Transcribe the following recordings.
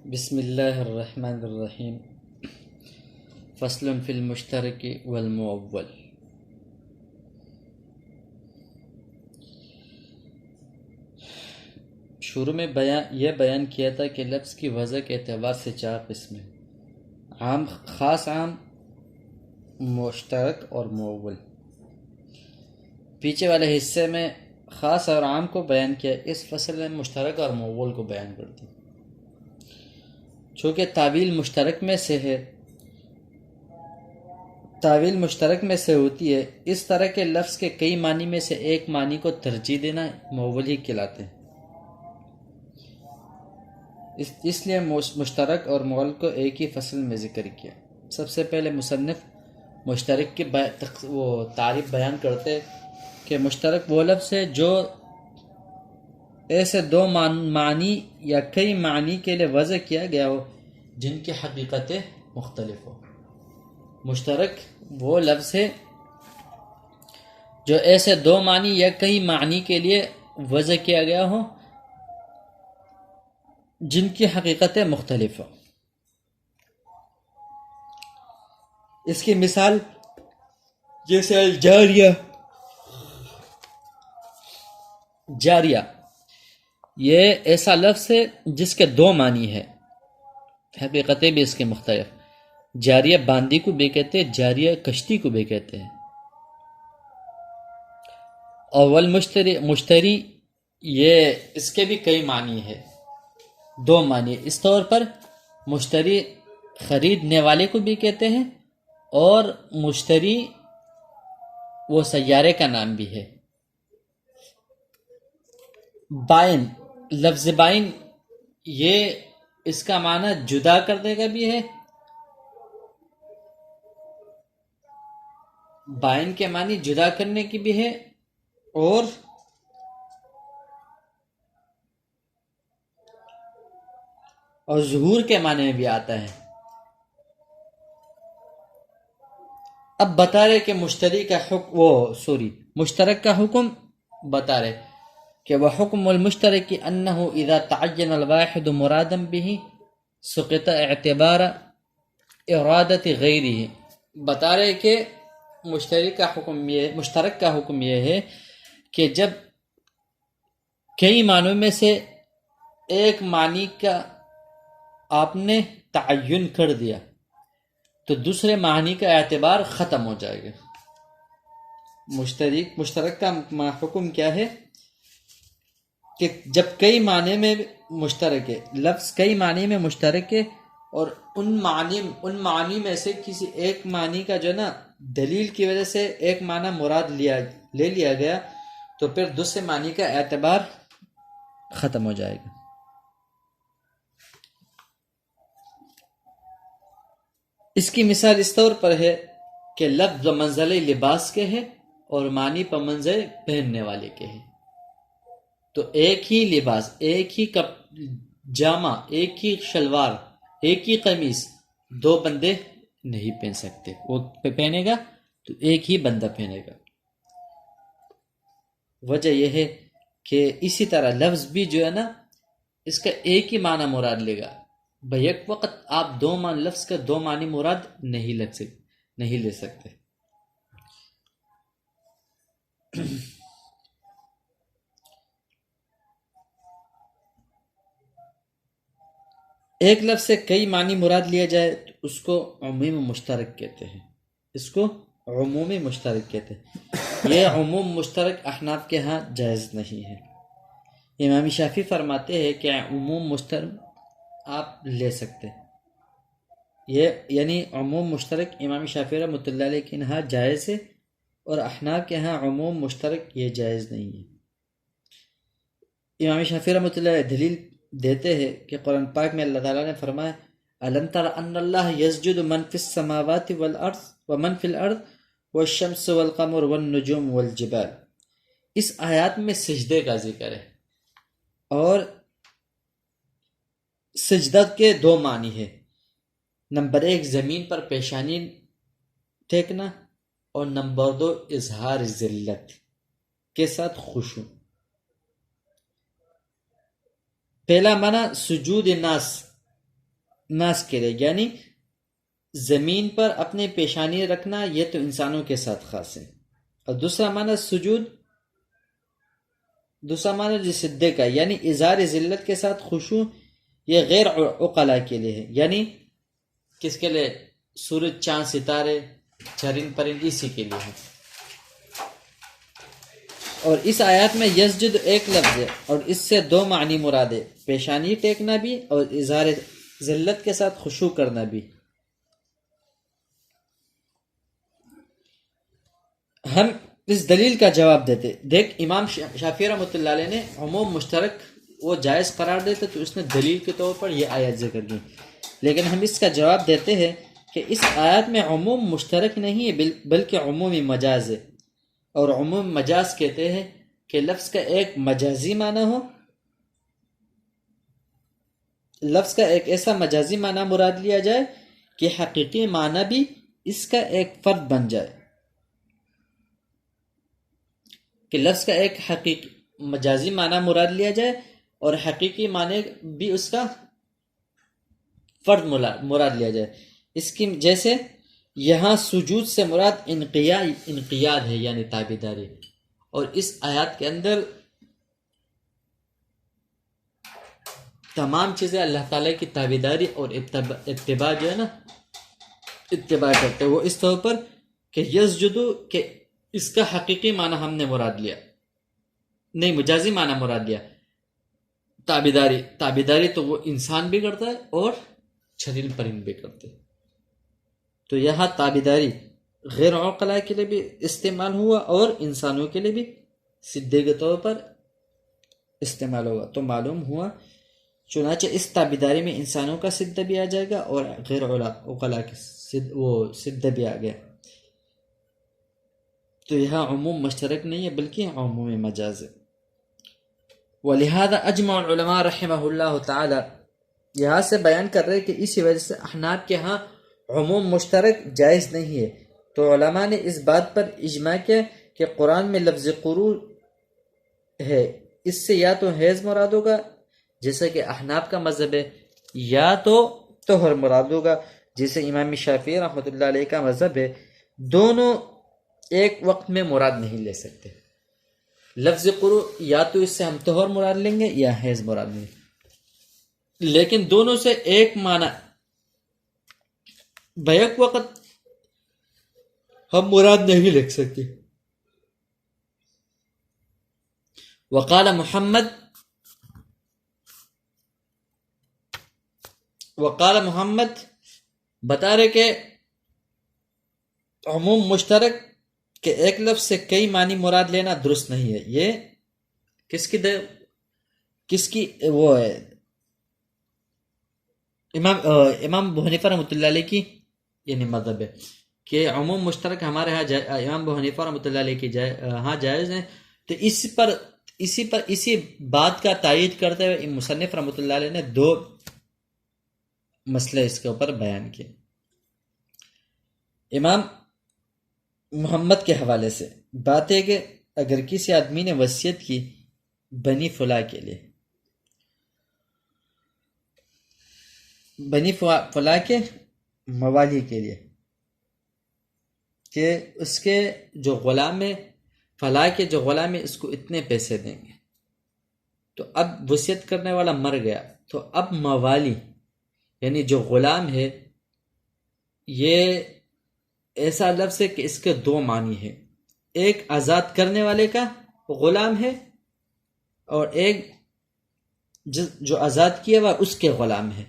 بسم اللہ الرحمن الرحیم فصل فی المشترک والمؤول۔ شروع میں یہ بیان کیا تھا کہ لفظ کی وضع کے اعتبار سے چار قسمیں: عام، خاص عام، مشترک اور مؤول۔ پیچھے والے حصے میں خاص اور عام کو بیان کیا، اس فصل میں مشترک اور مؤول کو بیان کرتے ہیں۔ چونکہ تعویل مشترک میں سے ہے، تعویل مشترک میں سے ہوتی ہے، اس طرح کے لفظ کے کئی معنی میں سے ایک معنی کو ترجیح دینا مؤول ہی کہلاتے ہیں۔ اس لیے مشترک اور مؤول کو ایک ہی فصل میں ذکر کیا۔ سب سے پہلے مصنف مشترک کی وہ تعریف بیان کرتے کہ مشترک وہ لفظ ہے جو ایسے دو معنی یا کئی معنی کے لیے وضع کیا گیا ہو جن کی حقیقتیں مختلف ہو۔ مشترک وہ لفظ ہے جو ایسے دو معنی یا کئی معنی کے لیے وضع کیا گیا ہو جن کی حقیقتیں مختلف ہو۔ اس کی مثال جیسے الجاریہ، جاریہ یہ ایسا لفظ ہے جس کے دو معنی ہے، حقیقتیں بھی اس کے مختلف۔ جاریہ باندی کو بھی کہتے ہیں، جاریہ کشتی کو بھی کہتے ہیں۔ اول مشتری یہ اس کے بھی کئی معنی ہے، دو معنی۔ اس طور پر مشتری خریدنے والے کو بھی کہتے ہیں، اور مشتری وہ سیارے کا نام بھی ہے۔ بائن، لفظ بائن یہ اس کا معنی جدا کرنے کا بھی ہے، بائن کے معنی جدا کرنے کی بھی ہے، اور ظہور کے معنی میں بھی آتا ہے۔ اب بتا رہے کہ مشترک کا حکم بتا رہے کہ وحکم المشترک انہ اذا تعین الواحد مرادا به سقط اعتبار ارادت غیرہ۔ بتا رہے کہ مشترک کا حکم یہ ہے کہ جب کئی معنوں میں سے ایک معنی کا آپ نے تعین کر دیا تو دوسرے معنی کا اعتبار ختم ہو جائے گا۔ مشترک کا حکم کیا ہے کہ جب کئی معنی میں مشترک ہے، لفظ کئی معنی میں مشترک ہے، اور ان معنی میں سے کسی ایک معنی کا جو نا دلیل کی وجہ سے ایک معنی مراد لے لیا گیا، تو پھر دوسرے معنی کا اعتبار ختم ہو جائے گا۔ اس کی مثال اس طور پر ہے کہ لفظ منزلِ لباس کے ہے اور معنی پر منزل پہننے والے کے ہے۔ تو ایک ہی لباس، ایک ہی جامہ، ایک ہی شلوار، ایک ہی قمیص دو بندے نہیں پہن سکتے۔ وہ پہنے گا تو ایک ہی بندہ پہنے گا۔ وجہ یہ ہے کہ اسی طرح لفظ بھی جو ہے نا اس کا ایک ہی معنی مراد لے گا، بیک وقت آپ لفظ کا دو معنی مراد نہیں لے سکتے۔ ایک لفظ سے کئی معنی مراد لیا جائے تو اس کو عمومی مشترک کہتے ہیں، اس کو عمومی مشترک کہتے ہیں۔ یہ عموم مشترک احناف کے ہاں جائز نہیں ہے۔ امام شافعی فرماتے ہیں کہ عموم مشترک آپ لے سکتے، یہ یعنی عموم مشترک امام شافعی رحمۃ اللہ علیہ کے ہاں جائز ہے، اور احناف کے ہاں عموم مشترک یہ جائز نہیں ہے۔ امام شافعی رحمۃ اللہ علیہ دلیل دیتے ہیں کہ قرآن پاک میں اللہ تعالیٰ نے فرمایا أَلَمْ تَرَ أَنَّ اللَّهَ يَسْجُدُ مَنْ فِي السَّمَاوَاتِ وَالْأَرْضِ وَمَنْ فِي الْأَرْضِ وَالشَّمْسُ وَالْقَمَرُ وَالنُّجُومُ وَالْجِبَالِ۔ اس آیات میں سجدے کا ذکر ہے، اور سجدہ کے دو معنی ہے۔ نمبر ایک زمین پر پیشانی ٹیکنا، اور نمبر دو اظہار ذلت کے ساتھ خشوع۔ پہلا معنی سجود ناس، ناس کے لیے، یعنی زمین پر اپنے پیشانی رکھنا یہ تو انسانوں کے ساتھ خاص ہے. اور دوسرا معنی سجود، دوسرا معنی جو سجدے کا، یعنی اظہار ذلت کے ساتھ خشوع، یہ غیر عقلاء کے لیے ہے. یعنی کس کے لیے؟ سورج، چاند، ستارے، چرند پرند، اسی کے لیے ہے. اور اس آیات میں یسجد ایک لفظ ہے اور اس سے دو معنی مراد ہے، پیشانی ٹیکنا بھی اور اظہار ذلت کے ساتھ خشوع کرنا بھی. ہم اس دلیل کا جواب دیتے. دیکھ امام شافعی رحمۃ اللہ علیہ نے عموم مشترک وہ جائز قرار دیتے تو اس نے دلیل کے طور پر یہ آیت ذکر کی، لیکن ہم اس کا جواب دیتے ہیں کہ اس آیت میں عموم مشترک نہیں ہے بلکہ عمومی مجاز ہے. اور عموم مجاز کہتے ہیں کہ لفظ کا ایک مجازی معنی ہو، لفظ کا ایک ایسا مجازی معنی مراد لیا جائے کہ حقیقی معنی بھی اس کا ایک فرد بن جائے، کہ لفظ کا ایک حقیقی مجازی معنی مراد لیا جائے اور حقیقی معنی بھی اس کا فرد مراد لیا جائے. اس کی جیسے یہاں سجود سے مراد انقیاد ہے، یعنی تابعداری، اور اس آیات کے اندر تمام چیزیں اللہ تعالیٰ کی تابعداری اور اتباع جو ہے نا، اتباع کرتے وہ اس طور پر کہ یسجدو، کہ اس کا حقیقی معنی ہم نے مراد لیا نہیں، مجازی معنی مراد لیا. تابعداری تو وہ انسان بھی کرتا ہے اور چرند پرند بھی کرتے. تو یہاں تابعداری غیر عقلاء کے لیے بھی استعمال ہوا اور انسانوں کے لیے بھی سدے کے طور پر استعمال ہوگا. تو معلوم ہوا چنانچہ اس تابعداری میں انسانوں کا سدہ بھی آ جائے گا اور غیر عقلاء کے وہ سدہ بھی آ گیا. تو یہاں عموم مشترک نہیں ہے بلکہ عموم مجاز ہے. وَلِهَذَا أَجْمَعُ الْعُلَمَاء رحمہ اللہ تعالی، یہاں سے بیان کر رہے کہ اسی وجہ سے احناف کے ہاں عموم مشترک جائز نہیں ہے. تو علماء نے اس بات پر اجماع کیا کہ قرآن میں لفظ قروء ہے، اس سے یا تو حیض مراد ہوگا جیسا کہ احناف کا مذہب ہے، یا تو طہر مراد ہوگا جیسے امام شافعی رحمۃ اللہ علیہ کا مذہب ہے. دونوں ایک وقت میں مراد نہیں لے سکتے. لفظ قروء یا تو اس سے ہم طہر مراد لیں گے یا حیض مراد لیں گے، لیکن دونوں سے ایک معنی بیک وقت ہم مراد نہیں لکھ سکتے. وقال محمد بتا رہے کہ عموم مشترک کہ ایک لفظ سے کئی معنی مراد لینا درست نہیں ہے. یہ کس کی وہ ہے؟ امام ابو حنیفہ رحمۃ اللہ علیہ کی یعنی مذہب ہے کہ عموم مشترک ہمارے ہاں امام ابو حنیفہ رحمۃ اللہ علیہ کی ہاں جائز ہیں. تو اسی بات کا تائید کرتے ہوئے مصنف رحمۃ اللہ علیہ نے دو مسئلے اس کے اوپر بیان کیے. امام محمد کے حوالے سے بات ہے کہ اگر کسی آدمی نے وصیت کی بنی فلاں کے لیے، بنی فلاں کے موالی کے لیے، کہ اس کے جو غلام ہے، فلاں کے جو غلام ہے اس کو اتنے پیسے دیں گے، تو اب وصیت کرنے والا مر گیا، تو اب موالی یعنی جو غلام ہے، یہ ایسا لفظ ہے کہ اس کے دو معنی ہیں. ایک آزاد کرنے والے کا غلام ہے اور ایک جو آزاد کیا ہوا اس کے غلام ہے.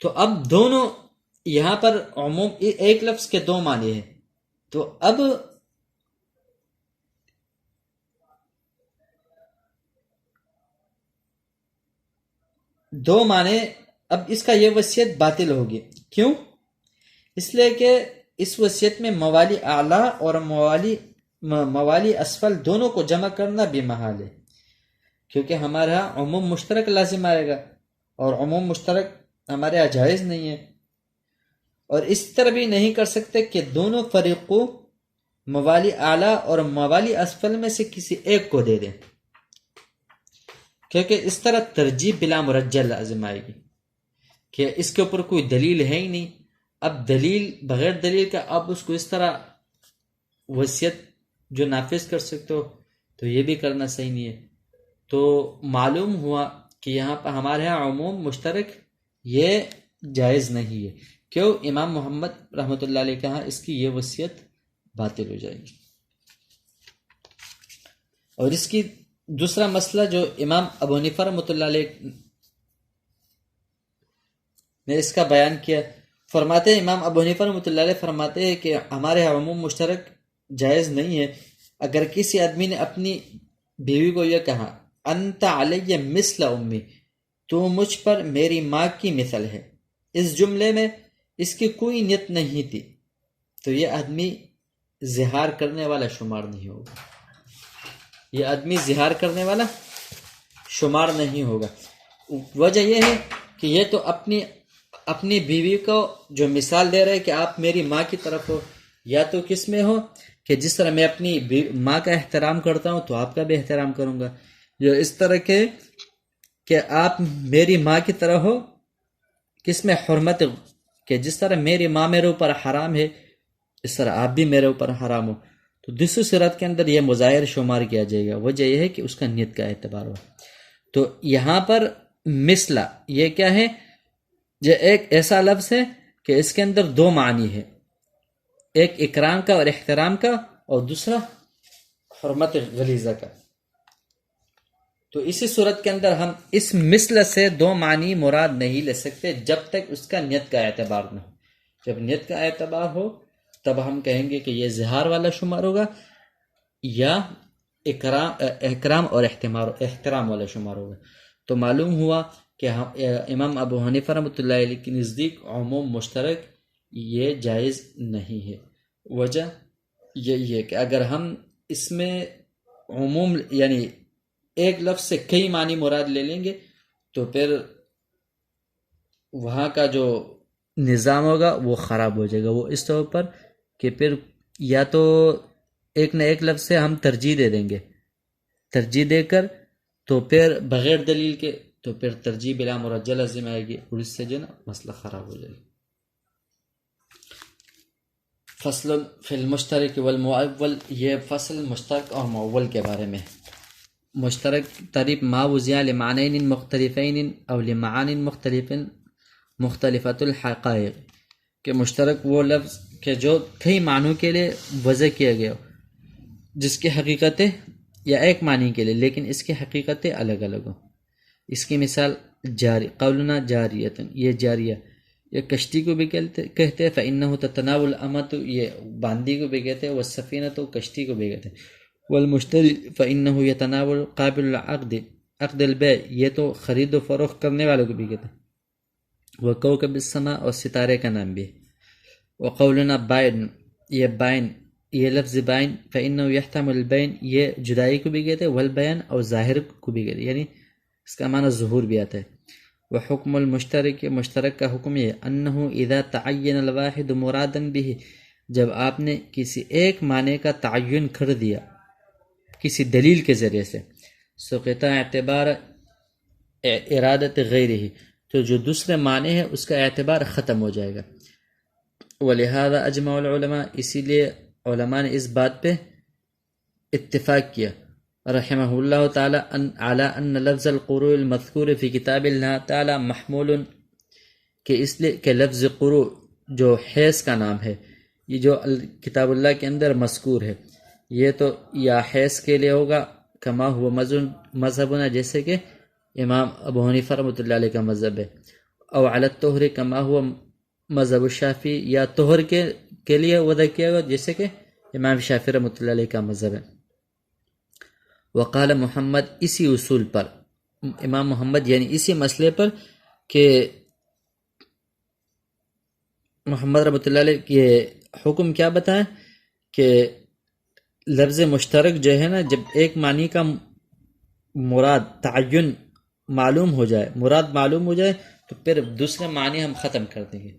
تو اب دونوں یہاں پر عموم ایک لفظ کے دو معنی ہیں. تو اب دو معنی، اب اس کا یہ وصیت باطل ہوگی. کیوں؟ اس لیے کہ اس وصیت میں موالی اعلیٰ اور موالی اسفل دونوں کو جمع کرنا بھی محال ہے، کیونکہ ہمارے ہاں عموم مشترک لازم آئے گا اور عموم مشترک ہمارے یہاں جائز نہیں ہے. اور اس طرح بھی نہیں کر سکتے کہ دونوں فریقوں موالی اعلیٰ اور موالی اسفل میں سے کسی ایک کو دے دیں. کیونکہ اس طرح ترجیح بلا مرجع لازم آئے گی کہ اس کے اوپر کوئی دلیل ہے ہی نہیں. اب دلیل بغیر دلیل کا آپ اس کو اس طرح وصیت جو نافذ کر سکتے ہو تو یہ بھی کرنا صحیح نہیں ہے. تو معلوم ہوا کہ یہاں پر ہمارے ہاں عموم مشترک یہ جائز نہیں ہے. کیوں؟ امام محمد رحمۃ اللہ علیہ کہا اس کی یہ وصیت باطل ہو جائے گی. اور اس کی دوسرا مسئلہ جو امام ابو حنیفہ رحمۃ اللہ علیہ نے اس کا بیان کیا، فرماتے ہیں امام ابو حنیفہ رحمۃ اللہ علیہ فرماتے ہیں کہ ہمارے یہاں عموم مشترک جائز نہیں ہے. اگر کسی آدمی نے اپنی بیوی کو یہ کہا انت علی مثل امی، تو مجھ پر میری ماں کی مثل ہے، اس جملے میں اس کی کوئی نیت نہیں تھی، تو یہ آدمی زہار کرنے والا شمار نہیں ہوگا. یہ آدمی زہار کرنے والا شمار نہیں ہوگا. وجہ یہ ہے کہ یہ تو اپنی بیوی کو جو مثال دے رہے کہ آپ میری ماں کی طرف ہو، یا تو کس میں ہو کہ جس طرح میں اپنی ماں کا احترام کرتا ہوں تو آپ کا بھی احترام کروں گا، یا اس طرح کے کہ آپ میری ماں کی طرح ہو کس میں حرمت، کہ جس طرح میری ماں میرے اوپر حرام ہے اس طرح آپ بھی میرے اوپر حرام ہو. تو دوسری صورت کے اندر یہ مظاہر شمار کیا جائے گا. وجہ یہ ہے کہ اس کا نیت کا اعتبار ہو. تو یہاں پر مثلا یہ کیا ہے؟ یہ ایک ایسا لفظ ہے کہ اس کے اندر دو معنی ہے، ایک اکرام کا اور احترام کا، اور دوسرا حرمت غلیظہ کا. تو اسی صورت کے اندر ہم اس مثل سے دو معنی مراد نہیں لے سکتے جب تک اس کا نیت کا اعتبار نہ ہو. جب نیت کا اعتبار ہو تب ہم کہیں گے کہ یہ زہار والا شمار ہوگا یا اکرام اور احترام والا شمار ہوگا. تو معلوم ہوا کہ امام ابو حنیفہ رحمۃ اللہ علیہ کے نزدیک عموم مشترک یہ جائز نہیں ہے. وجہ یہی ہے کہ اگر ہم اس میں عموم یعنی ایک لفظ سے کئی معنی مراد لے لیں گے تو پھر وہاں کا جو نظام ہوگا وہ خراب ہو جائے گا. وہ اس طور پر کہ پھر یا تو ایک نہ ایک لفظ سے ہم ترجیح دے دیں گے، ترجیح دے کر تو پھر بغیر دلیل کے تو پھر ترجیح بلا مرجع لازم آئے گی، اور اس سے جو نا مسئلہ خراب ہو جائے گا. فصل فی المشترک والمؤول، یہ فصل مشترک اور مؤول کے بارے میں. مشترک تعریف ما وضع لمعنین مختلفین او لمعان مختلفۃ الحقائق، کہ مشترک وہ لفظ کہ جو کئی معنوں کے لیے وضع کیا گیا جس کی حقیقتیں یا ایک معنی کے لیے لیکن اس کی حقیقتیں الگ الگ ہوں. اس کی مثال جاری، قولنا جاریۃ، یہ جاریہ، یہ کشتی کو بھی کہتے ہیں، فإنہ تتناول الامۃ، یہ باندی کو بھی کہتے ہیں، والسفینۃ، کشتی کو بھی کہتے ہیں، والمشتری فإنہ یتناول قابل العقد، عقد البیع، یہ تو خرید و فروخت کرنے والوں کو بھی کہتے ہیں، وکوکب السماء، اور ستارے کا نام بھی ہے. وقولنا بائن، یہ بائن، یہ لفظ بائن، فإنہ یحتمل البین، یہ جدائی کو بھی کہتے ہیں، والبیان، اور ظاہر کو بھی کہتے ہیں، یعنی اس کا معنی ظہور بھی آتا ہے. وحکم المشترک، مشترک کا حکم یہ انہ اذا تعین الواحد مرادا به، جب آپ نے کسی ایک معنی کا تعین کر دیا کسی دلیل کے ذریعے سے، سقط اعتبار ارادت غیرہ، تو جو دوسرے معنی ہے اس کا اعتبار ختم ہو جائے گا. ولہذا اجمع العلماء، اسی لیے علماء نے اس بات پہ اتفاق کیا رحمہ اللہ تعالی علی ان لفظ القروء المذکور فی کتاب اللہ تعالی محمول، کہ اس لیے کہ لفظ قروء جو حیض کا نام ہے، یہ جو کتاب اللہ کے اندر مذکور ہے، یہ تو یا حیض کے لیے ہوگا کما ہوا مذہبنا، جیسے کہ امام ابو حنیفہ رحمۃ اللہ علیہ کا مذہب ہے، او علی الطہر کما ہوا مذہب الشافعی، یا طہر کے لیے وضع کیا گیا جیسے کہ امام شافعی رحمۃ اللہ علیہ کا مذہب ہے. وقال محمد، اسی اصول پر امام محمد یعنی اسی مسئلے پر کہ محمد رحمۃ اللہ علیہ یہ حکم کیا بتائیں کہ لفظ مشترک جو ہے نا، جب ایک معنی کا مراد تعین معلوم ہو جائے، مراد معلوم ہو جائے تو پھر دوسرے معنی ہم ختم کر دیں گے.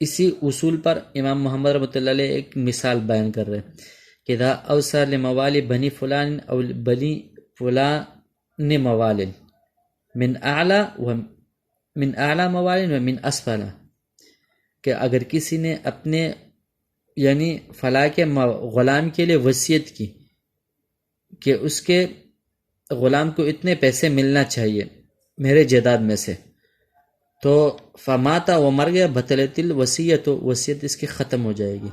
اسی اصول پر امام محمد رحمۃ اللہ علیہ ایک مثال بیان کر رہے ہیں کہ اذا اوصى لموال بنی فلان او بنی فلان موال، من اعلیٰ من اعلیٰ موالین و من اسفل، کہ اگر کسی نے اپنے یعنی فلاں کے غلام کے لیے وصیت کی کہ اس کے غلام کو اتنے پیسے ملنا چاہیے میرے جائیداد میں سے، تو فماتا وہ مر گیا، بطلت الوصیت، وصیت اس کی ختم ہو جائے گی،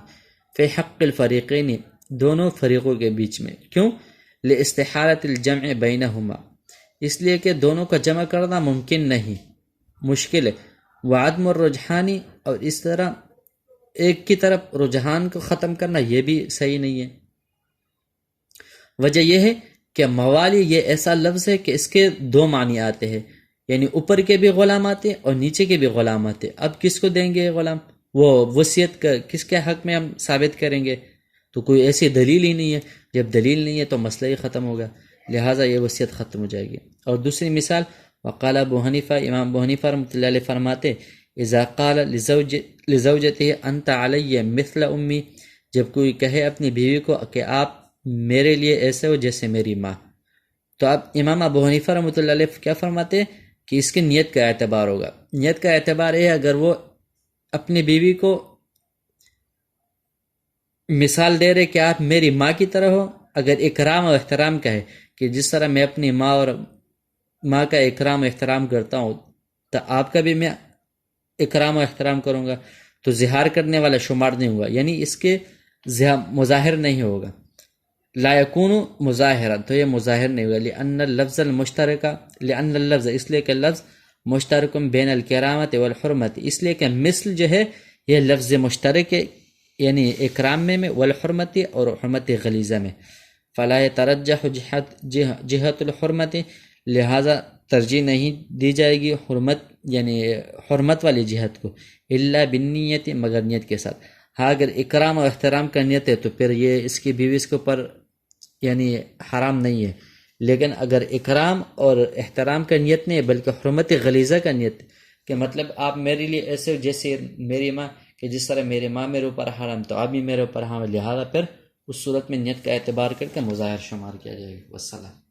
فی حق الفریقین، دونوں فریقوں کے بیچ میں، کیوں؟ لاستحالۃ الجمع بینہما، اس لیے کہ دونوں کا جمع کرنا ممکن نہیں، مشکل ہے، وعدم الرجحانی، اور اس طرح ایک کی طرف رجحان کو ختم کرنا یہ بھی صحیح نہیں ہے۔ وجہ یہ ہے کہ موالی یہ ایسا لفظ ہے کہ اس کے دو معنی آتے ہیں، یعنی اوپر کے بھی غلام آتے اور نیچے کے بھی غلام آتے۔ اب کس کو دیں گے یہ غلام؟ وہ وصیت کا کس کے حق میں ہم ثابت کریں گے؟ تو کوئی ایسی دلیل ہی نہیں ہے، جب دلیل نہیں ہے تو مسئلہ ہی ختم ہوگا، لہٰذا یہ وصیت ختم ہو جائے گی۔ اور دوسری مثال، وقال ابو حنیفہ، امام ابو حنیفہ رحمۃ اللہ علیہ فرماتے، اذا قال لزوجته انت علی مثل امی، جب کوئی کہے اپنی بیوی کو کہ آپ میرے لیے ایسے ہو جیسے میری ماں، تو اب امام ابو حنیفہ رحمۃ اللہ علیہ کیا فرماتے کہ اس کی نیت کا اعتبار ہوگا۔ نیت کا اعتبار ہے اگر وہ اپنی بیوی کو مثال دے رہے کہ آپ میری ماں کی طرح ہو، اگر اکرام و احترام کا ہے کہ جس طرح میں اپنی ماں کا اکرام و احترام کرتا ہوں تو آپ کا بھی میں اکرام و احترام کروں گا، تو زہار کرنے والا شمار نہیں ہوگا، یعنی اس کے مظاہر نہیں ہوگا، لا یکون مظاہرا، تو یہ مظاہر نہیں ہوگا، لأن اللفظ المشترکہ، لأن اللفظ، اس لیے کہ لفظ مشترک بین الکرامت والحرمت، اس لیے کہ مثل جو ہے یہ لفظ مشترک ہے، یعنی اکرام میں والحرمت اور حرمت غلیظہ میں، فلا يترجح جہت الحرمت، لہذا ترجیح نہیں دی جائے گی حرمت یعنی حرمت والی جہت کو، الا بالنیت، مگر نیت کے ساتھ۔ ہاں اگر اکرام و احترام کا نیت ہے تو پھر یہ اس کی بیوی اس کے اوپر یعنی حرام نہیں ہے، لیکن اگر اکرام اور احترام کا نیت نہیں ہے بلکہ حرمت غلیظہ کا نیت، کہ مطلب آپ میرے لیے ایسے ہو جیسے میری ماں، کہ جس طرح میری ماں میرے اوپر حرام تو آپ بھی میرے اوپر حرام، لہذا پھر اس صورت میں نیت کا اعتبار کر کے مظاہر شمار کیا جائے گا۔ والسلام۔